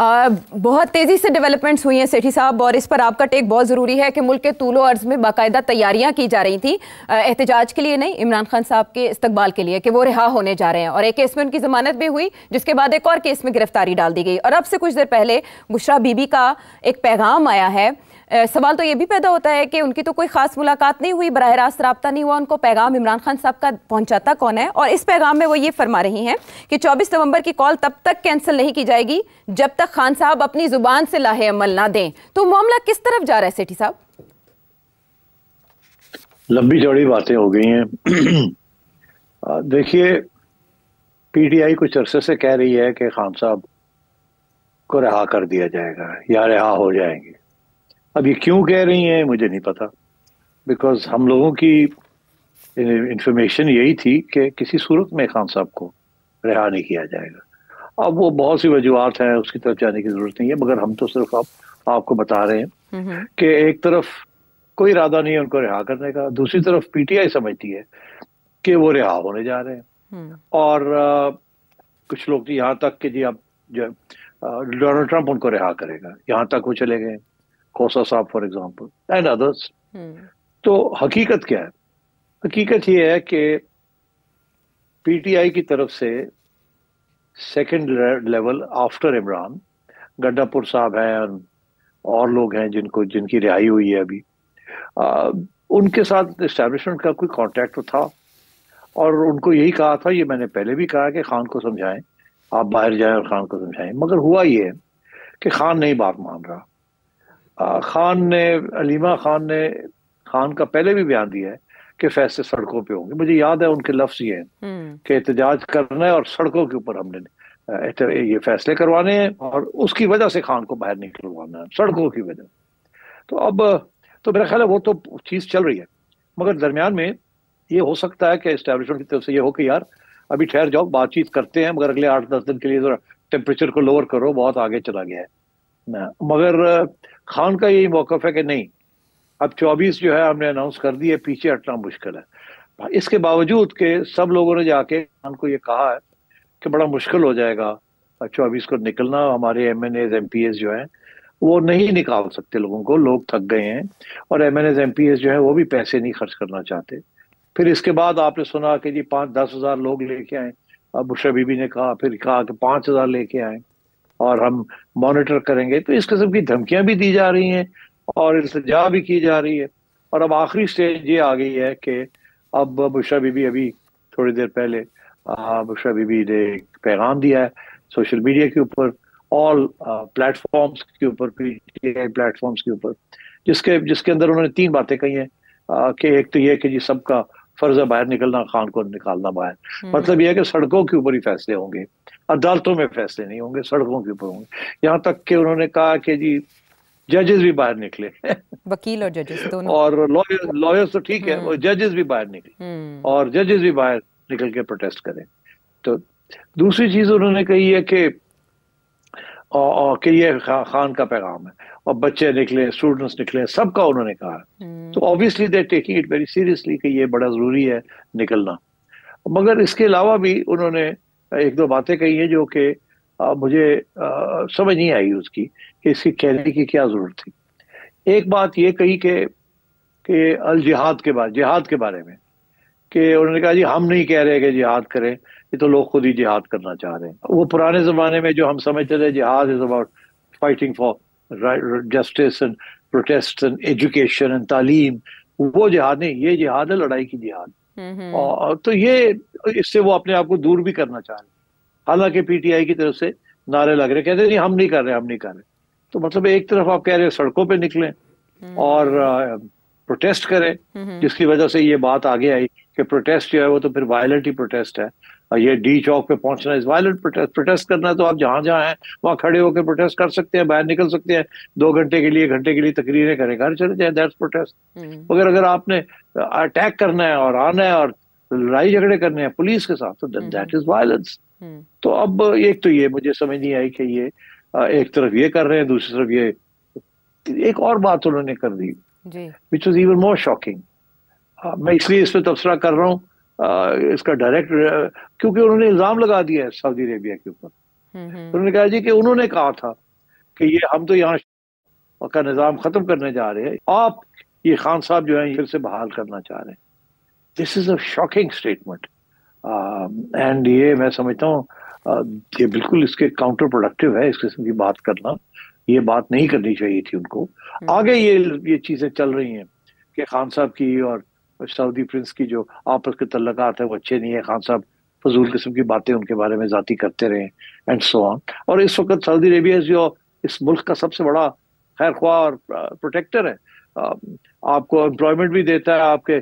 بہت تیزی سے ڈیولپمنٹس ہوئی ہیں سیٹھی صاحب، اور اس پر آپ کا ٹیک بہت ضروری ہے کہ ملک کے طول و عرض میں باقاعدہ تیاریاں کی جا رہی تھیں احتجاج کے لیے نہیں، عمران خان صاحب کے استقبال کے لیے کہ وہ رہا ہونے جا رہے ہیں، اور ایک کیس میں ان کی ضمانت بھی ہوئی جس کے بعد ایک اور کیس میں گرفتاری ڈال دی گئی، اور اب سے کچھ دیر پہلے بشریٰ بی بی کا ایک پیغام آیا ہے۔ سوال تو یہ بھی پیدا ہوتا ہے کہ ان کی تو کوئی خاص ملاقات نہیں ہوئی، براہ راست رابطہ نہیں ہوا، ان کو پیغام عمران خان صاحب کا پہنچاتا کون ہے؟ اور اس پیغام میں وہ یہ فرما رہی ہیں کہ 24 نومبر کی کال تب تک کینسل نہیں کی جائے گی جب تک خان صاحب اپنی زبان سے لاہ عمل نہ دیں۔ تو معاملہ کس طرف جا رہا ہے سیٹھی صاحب؟ لمبی چوڑی باتیں ہو گئی ہیں۔ دیکھیے، پی ٹی آئی کچھ عرصے سے کہہ رہی ہے کہ خان صاحب کو رہا کر دیا جائے گا یا رہا ہو جائیں گے۔ اب یہ کیوں کہہ رہی ہیں مجھے نہیں پتا، بیکاز ہم لوگوں کی انفارمیشن یہی تھی کہ کسی صورت میں خان صاحب کو رہا نہیں کیا جائے گا۔ اب وہ بہت سی وجوہات ہیں، اس کی طرف جانے کی ضرورت نہیں ہے، مگر ہم تو صرف آپ کو بتا رہے ہیں کہ ایک طرف کوئی ارادہ نہیں ہے ان کو رہا کرنے کا، دوسری طرف پی ٹی آئی سمجھتی ہے کہ وہ رہا ہونے جا رہے ہیں، اور کچھ لوگ یہاں تک کہ جی اب ڈونلڈ ٹرمپ ان کو رہا کرے گا، یہاں تک وہ چلے گئے، کھوسا صاحب فار ایگزامپل اینڈ ادرس۔ تو حقیقت کیا ہے؟ حقیقت یہ ہے کہ پی ٹی آئی کی طرف سے سیکنڈ لیول آفٹر عمران گڈا پور صاحب ہیں اور لوگ ہیں جن کی رہائی ہوئی ہے ابھی، ان کے ساتھ اسٹیبلشمنٹ کا کوئی کانٹیکٹ تھا، اور ان کو یہی کہا تھا، یہ میں نے پہلے بھی کہا کہ خان کو سمجھائیں، آپ باہر جائیں اور خان کو سمجھائیں، مگر ہوا یہ ہے کہ خان نہیں بات مان رہا۔ علیمہ خان نے خان کا پہلے بھی بیان دیا ہے کہ فیصلے سڑکوں پہ ہوں گے۔ مجھے یاد ہے ان کے لفظ یہ ہیں کہ احتجاج کرنا ہے اور سڑکوں کے اوپر ہم نے یہ فیصلے کروانے ہیں، اور اس کی وجہ سے خان کو باہر نکلوانا ہے، سڑکوں کی وجہ۔ تو اب تو میرا خیال ہے وہ تو چیز چل رہی ہے، مگر درمیان میں یہ ہو سکتا ہے کہ اسٹیبلشمنٹ کی طرف سے یہ ہو کہ یار ابھی ٹھہر جاؤ، بات چیت کرتے ہیں، مگر اگلے 8-10 دن کے لیے ذرا ٹیمپریچر کو لوور کرو، بہت آگے چلا گیا ہے۔ مگر خان کا یہی موقف ہے کہ نہیں، اب 24 جو ہے ہم نے اناؤنس کر دی ہے، پیچھے ہٹنا مشکل ہے۔ اس کے باوجود کہ سب لوگوں نے جا کے خان کو یہ کہا ہے کہ بڑا مشکل ہو جائے گا 24 کو نکلنا، ہمارے MNAs MPAs جو ہیں وہ نہیں نکال سکتے لوگوں کو، لوگ تھک گئے ہیں، اور MNAs MPAs جو ہیں وہ بھی پیسے نہیں خرچ کرنا چاہتے۔ پھر اس کے بعد آپ نے سنا کہ جی 5-10 ہزار لوگ لے کے آئیں، اب بشریٰ بی بی نے پھر کہا کہ 5,000 لے کے آئیں اور ہم مانیٹر کریں گے۔ تو اس قسم کی دھمکیاں بھی دی جا رہی ہیں اور التجا بھی کی جا رہی ہے، اور اب آخری سٹیج یہ آ گئی ہے کہ اب بشریٰ بی بی ابھی تھوڑی دیر پہلے بشریٰ بی بی نے ایک پیغام دیا ہے سوشل میڈیا کے اوپر، آل پلیٹ فارمز کے اوپر، P T I platforms کے اوپر، جس کے اندر انہوں نے 3 باتیں کہی ہیں کہ ایک تو یہ کہ جی سب کا فرض ہے باہر نکلنا، خان کو نکالنا باہر۔ مطلب یہ ہے کہ سڑکوں کے اوپر ہی فیصلے ہوں گے، عدالتوں میں فیصلے نہیں ہوں گے، سڑکوں کے اوپر ہوں گے۔ یہاں تک کہ انہوں نے کہا کہ جی ججز بھی باہر نکلے، وکیل اور ججز دونوں، اور لائرز تو ٹھیک ہے، اور ججز بھی باہر نکلے، اور ججز بھی باہر نکل کے پروٹیسٹ کریں۔ تو دوسری چیز انہوں نے کہی ہے کہ یہ خان کا پیغام ہے، اور بچے نکلے، اسٹوڈنٹس نکلے، سب کا انہوں نے کہا۔ تو obviously they're taking it very seriously کہ یہ بڑا ضروری ہے نکلنا۔ مگر اس کے علاوہ بھی انہوں نے 1-2 باتیں کہی ہیں جو کہ مجھے سمجھ نہیں آئی اس کی کہ اس کی کہنے کی کیا ضرورت تھی۔ ایک بات یہ کہی کہ الجہاد کے بارے میں کہ انہوں نے کہا جی ہم نہیں کہہ رہے کہ جہاد کریں، یہ تو لوگ خود ہی جہاد کرنا چاہ رہے ہیں۔ وہ پرانے زمانے میں جو ہم سمجھتے تھے جہاد is about fighting for justice and protest and education and تعلیم، وہ جہاد نہیں، یہ جہاد ہے لڑائی کی جہاد۔ تو یہ اس سے وہ اپنے آپ کو دور بھی کرنا چاہ رہے ہیں، حالانکہ پی ٹی آئی کی طرف سے نعرے لگ رہے، کہتے ہیں نہیں ہم نہیں کر رہے۔ تو مطلب ایک طرف آپ کہہ رہے ہیں سڑکوں پہ نکلیں اور پروٹیسٹ کریں، جس کی وجہ سے یہ بات آگے آئی کہ پروٹیسٹ جو ہے وہ تو پھر وائلنٹ ہی پروٹیسٹ ہے، یہ ڈی چوک پہ پہنچنا ہے وائلنٹ پروٹیسٹ کرنا ہے۔ تو آپ جہاں ہیں وہاں کھڑے ہو کے پروٹیسٹ کر سکتے ہیں، باہر نکل سکتے ہیں، 2 گھنٹے کے لیے تقریریں کریں، گھر چلے جائیں، دیٹس پروٹیسٹ۔ مگر اگر آپ نے اٹیک کرنا ہے اور آنا ہے اور لڑائی جھگڑے کرنے ہیں پولیس کے ساتھ، تو دیٹ از وائلنس۔ تو اب ایک تو یہ مجھے سمجھ نہیں آئی کہ یہ ایک طرف یہ کر رہے ہیں، دوسری طرف یہ ایک اور بات انہوں نے کر دی which was even more shocking۔ میں اس لیے اس پہ تبصرہ کر رہا ہوں اس کا ڈائریکٹ، کیونکہ انہوں نے الزام لگا دیا ہے سعودی عربیہ کے اوپر۔ انہوں نے کہا جی کہ انہوں نے کہا تھا کہ یہ ہم تو یہاں کا نظام ختم کرنے جا رہے ہیں, آپ یہ خان صاحب جو ہیں پھر سے بحال کرنا چاہ رہے ہیں. دس از اے شاکنگ اسٹیٹمنٹ, اینڈ یہ میں سمجھتا ہوں یہ بالکل اس کے کاؤنٹر پروڈکٹیو ہے اس قسم کی بات کرنا. یہ بات نہیں کرنی چاہیے تھی ان کو. آگے یہ چیزیں چل رہی ہیں کہ خان صاحب کی اور سعودی پرنس کی جو آپس کے تعلقات ہیں وہ اچھے نہیں ہیں, خان صاحب فضول قسم کی باتیں ان کے بارے میں ذاتی کرتے رہے اینڈ سو آن. اور اس وقت سعودی عربیہ جو اس ملک کا سب سے بڑا خیر خواہ اور پروٹیکٹر ہے, آپ کو امپلائمنٹ بھی دیتا ہے, آپ کے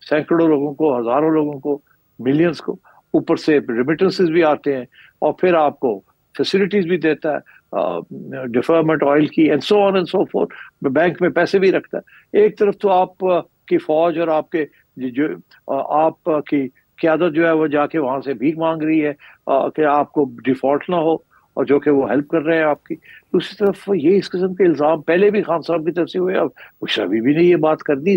سینکڑوں لوگوں کو, ہزاروں لوگوں کو, ملینز کو, اوپر سے ریمیٹنسز بھی آتے ہیں, اور پھر آپ کو فیسلٹیز بھی دیتا ہے, ڈیفرمنٹ آئل کی and so on and so forth, bank میں پیسے بھی رکھتا ہے. ایک طرف تو آپ کی فوج اور آپ کے جو آپ کی قیادت جو ہے وہ جا کے وہاں سے بھیک مانگ رہی ہے کہ آپ کو ڈیفالٹ نہ ہو, اور جو کہ وہ ہیلپ کر رہے ہیں آپ کی. دوسری طرف یہ اس قسم کے الزام پہلے بھی خان صاحب کی طرف سے ہوئے, اب مشرفی بھی نے یہ بات کر دی.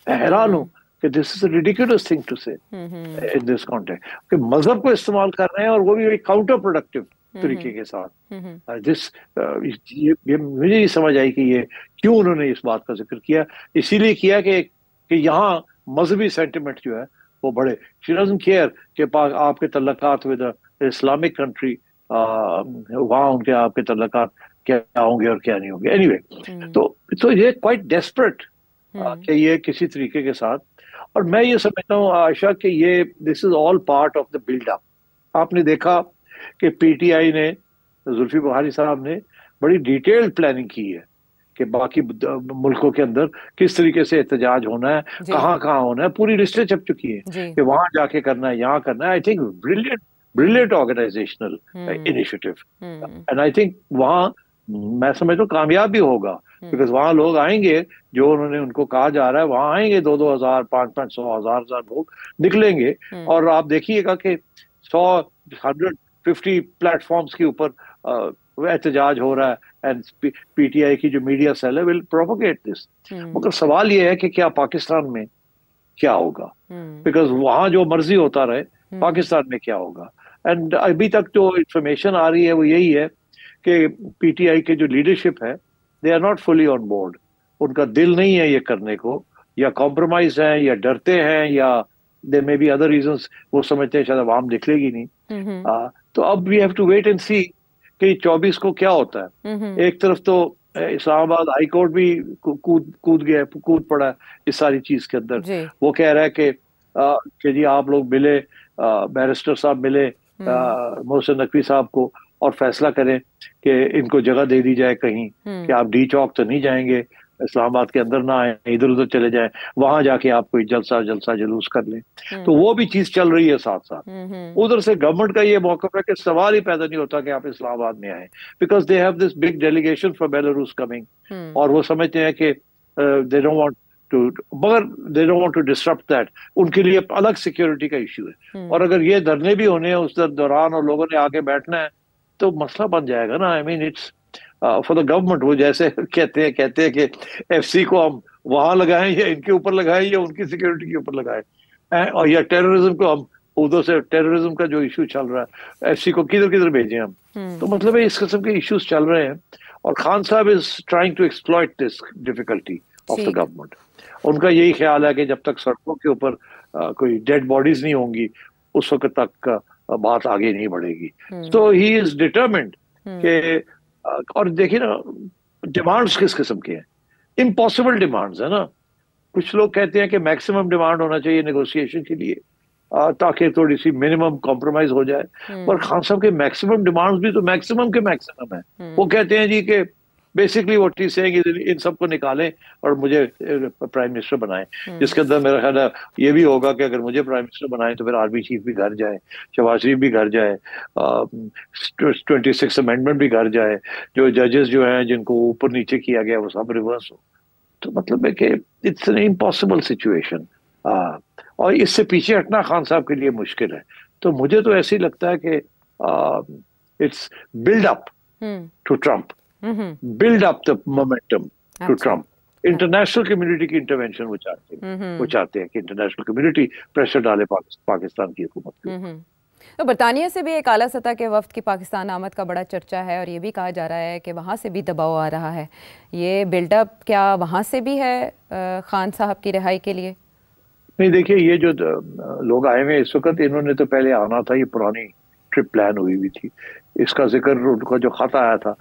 میں حیران ہوں کہ دس از اے ریڈیکولس تھنگ ٹو سے ان دس کانٹیکسٹ کہ مذہب کو استعمال کر رہے ہیں, اور وہ بھی ایک کاؤنٹر پروڈکٹیو طریقے کے ساتھ. مجھے یہ سمجھ آئی کہ یہ کیوں انہوں نے اس بات کا ذکر کیا. اسی لیے کیا کہ یہاں مذہبی سینٹیمنٹ جو ہے وہ بڑھے. شی ڈزنٹ کیئر کہ آپ کے تعلقات ود اسلامک کنٹری, وہاں ان کے آپ کے تعلقات کیا ہوں گے اور کیا نہیں ہوں گے. اینی وے تو یہ کوائٹ ڈیسپریٹ کہ یہ کسی طریقے کے ساتھ. اور میں یہ سمجھتا ہوں عائشہ کہ یہ this is all part of the build up. آپ نے دیکھا کہ پی ٹی آئی نے, زلفی بخاری صاحب نے بڑی ڈیٹیلڈ پلاننگ کی ہے کہ باقی ملکوں کے اندر کس طریقے سے احتجاج ہونا ہے, کہاں کہاں ہونا ہے, پوری لسٹیں چھپ چکی ہیں کہ وہاں جا کے کرنا ہے, یہاں کرنا ہے. I think brilliant organisational initiative, and I think وہاں میں سمجھتا ہوں کامیاب بھی ہوگا, بیکاز وہاں لوگ آئیں گے جو انہوں نے ان کو کہا جا رہا ہے, وہاں آئیں گے 2,000 500 1,000 لوگ نکلیں گے, اور آپ دیکھیے گا کہ 150 پلیٹ فارمز کے اوپر احتجاج ہو رہا ہے, اینڈ پی ٹی آئی کی جو میڈیا سیل ہے ول پروپیگیٹ دس. مگر سوال یہ ہے کہ کیا پاکستان میں کیا ہوگا, بیکاز وہاں جو مرضی ہوتا رہے, پاکستان میں کیا ہوگا. اینڈ ابھی تک جو انفارمیشن آ رہی ہے وہ یہی ہے کہ پی ٹی آئی کے جو لیڈرشپ ہے they are not fully on board. ان کا دل نہیں ہے یہ کرنے کو, یا کمپرومائز ہیں, یا ڈرتے ہیں, یا دیر میں بی ادر ریزنس, وہ سمجھتے ہیں شاید عوام نکلے گی نہیں. تو اب we have to wait and see کہ 24 کو کیا ہوتا ہے. ایک طرف تو اسلام آباد ہائی کورٹ بھی کود پڑا ہے اس ساری چیز کے اندر. وہ کہہ رہا ہے کہ جی آپ لوگ ملے, بیرسٹر صاحب ملے محسن نقوی صاحب کو, اور فیصلہ کریں کہ ان کو جگہ دے دی جائے کہیں, کہ آپ ڈی چوک تو نہیں جائیں گے, اسلام آباد کے اندر نہ آئیں, ادھر ادھر چلے جائیں, وہاں جا کے آپ کوئی جلسہ جلوس کر لیں. تو وہ بھی چیز چل رہی ہے ساتھ ساتھ. ادھر سے گورنمنٹ کا یہ موقف ہے کہ سوال ہی پیدا نہیں ہوتا کہ آپ اسلام آباد میں آئیں, because they have this big delegation from Belarus coming, اور وہ سمجھتے ہیں کہ دے ڈونٹ وانٹ مگر they don't want to disrupt that. ان کے لیے الگ سیکیورٹی کا ایشو ہے, اور اگر یہ دھرنے بھی ہونے ہیں اس دوران اور لوگوں نے آگے بیٹھنا ہے تو مسئلہ بن جائے گا نا. I mean it's for the government. وہ جیسے کہتے ہیں کہ ایف سی کو ہم وہاں لگائیں, یا ان کے اوپر لگائیں, یا ان کی سیکیورٹی کے اوپر لگائیں, اور یا ٹیررزم کو ہم ادھر سے, ٹیررزم کا جو ایشو چل رہا ہے ایف سی کو کدھر بھیجیں ہم. تو مطلب ہے اس قسم کے ایشوز چل رہے ہیں, اور Khan sahab is trying to exploit this difficulty of the government. ان کا یہی خیال ہے کہ جب تک سڑکوں کے اوپر کوئی ڈیڈ باڈیز نہیں ہوں گی اس وقت تک بات آگے نہیں بڑھے گی. تو ہی از ڈیٹرمنڈ کہ, اور دیکھیے نا ڈیمانڈز کس قسم کے ہیں, امپاسبل ڈیمانڈز ہیں نا. کچھ لوگ کہتے ہیں کہ میکسیمم ڈیمانڈ ہونا چاہیے نیگوسیشن کے لیے تاکہ تھوڑی سی منیمم کمپرومائز ہو جائے. پر خان صاحب کے میکسیمم ڈیمانڈز بھی تو میکسیمم کے میکسیمم ہیں. وہ کہتے ہیں جی کہ بیسکلی واٹ ہی سیئنگ ان سب کو نکالیں اور مجھے پرائم منسٹر بنائیں, جس کے اندر میرا خیال ہے یہ بھی ہوگا کہ اگر مجھے پرائم منسٹر بنائیں تو پھر آرمی چیف بھی گھر جائے, شہباز شریف بھی گھر جائے, 26 امینڈمنٹ بھی گھر جائے, جو ججز جو ہیں جن کو اوپر نیچے کیا گیا وہ سب ریورس ہو. تو مطلب ہے کہ اٹس این امپاسبل سچویشن, اور اس سے پیچھے ہٹنا خان صاحب کے لیے مشکل ہے. تو مجھے تو ایسے ہی لگتا ہے کہ it's build up to Trump, build up the momentum to Trump. International community کی انٹرونشن وہ چاہتے ہیں کہ انٹرنیشنل کمیونٹی پریشر ڈالے پاکستان کی حکومت کے. تو برطانیہ سے بھی ایک اعلیٰ سطح کے وفد کی پاکستان آمد کا بڑا چرچا ہے، اور یہ بھی کہا جا رہا ہے کہ وہاں سے بھی دباؤ آ رہا ہے. یہ بلڈ اپ کیا وہاں سے بھی ہے خان صاحب کی رہائی کے لیے؟ نہیں دیکھیے، یہ جو لوگ آئے ہوئے اس وقت، انہوں نے تو پہلے آنا تھا، یہ پرانی ٹرپ پلان ہوئی ہوئی تھی. اس کا ذکر ان کا جو خط آیا تھا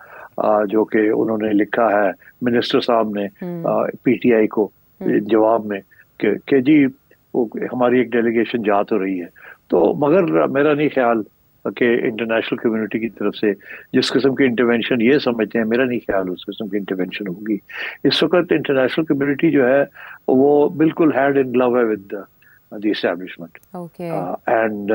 جو کہ انہوں نے لکھا ہے منسٹر صاحب نے پی ٹی آئی کو جواب میں کہ جی ہماری ایک ڈیلیگیشن جا تو رہی ہے. تو مگر میرا نہیں خیال کہ انٹرنیشنل کمیونٹی کی طرف سے جس قسم کی انٹرونشن یہ سمجھتے ہیں، میرا نہیں خیال اس قسم کی انٹرونشن ہوگی. اس وقت انٹرنیشنل کمیونٹی جو ہے وہ بالکل ہینڈ ان گلو ہے ود دی اسٹیبلشمنٹ. اینڈ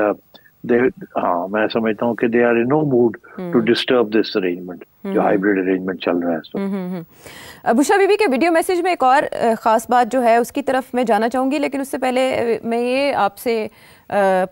ہاں میں سمجھتا ہوں کہ they are in no mood to disturb this arrangement جو ہائیبرڈ ارینجمنٹ چل رہا ہے. بشرا بی بی کے ویڈیو میسیج میں ایک اور خاص بات جو ہے اس کی طرف میں جانا چاہوں گی، لیکن اس سے پہلے میں یہ آپ سے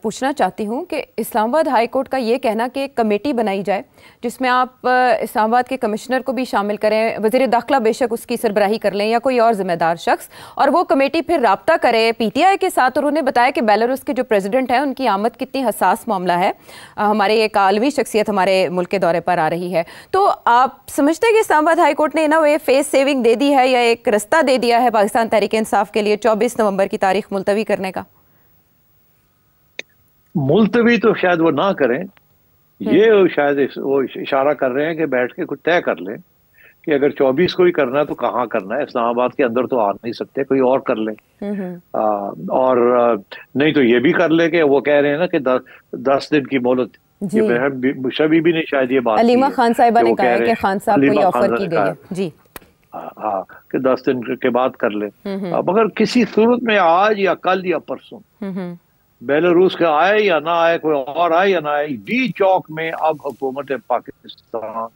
پوچھنا چاہتی ہوں کہ اسلام آباد ہائی کورٹ کا یہ کہنا کہ ایک کمیٹی بنائی جائے جس میں آپ اسلام آباد کے کمشنر کو بھی شامل کریں، وزیر داخلہ بے شک اس کی سربراہی کر لیں یا کوئی اور ذمہ دار شخص، اور وہ کمیٹی پھر رابطہ کرے پی ٹی آئی کے ساتھ. اور انہوں نے بتایا کہ بیلاروس کے جو پریزیڈنٹ ہیں ان کی آمد کتنی حساس معاملہ ہے، ہمارے ایک عالمی شخصیت ہمارے ملک کے دورے پر آ رہی ہے. تو آپ سمجھتے ہیں کہ اسلام آباد ہائی کورٹ نے نا وہ فیس سیونگ دے دی ہے یا ایک رستہ دے دیا ہے پاکستان تحریک انصاف کے لیے 24 نومبر کی تاریخ ملتوی کرنے کا؟ ملتوی تو شاید وہ نہ کریں، یہ شاید وہ اشارہ کر رہے ہیں کہ بیٹھ کے کچھ طے کر لیں کہ اگر 24 کو ہی کرنا ہے تو کہاں کرنا ہے. اسلام آباد کے اندر تو آ نہیں سکتے، کوئی اور کر لیں. اور نہیں تو یہ بھی کر لیں کہ وہ کہہ رہے ہیں نا کہ 10 دن کی مہلت. بشرا بی بی نے شاید یہ بات علیمہ خان صاحبہ نے کہا ہے کہ خان صاحب کو یہ آفر کی گئی ہے جی ہاں کہ 10 دن کے بعد کر لیں. مگر کسی صورت میں آج یا کل یا پرسوں بیلاروس کا آئے یا نہ آئے، کوئی اور آئے یا نہ آئے، ڈی چوک میں اب حکومت پاکستان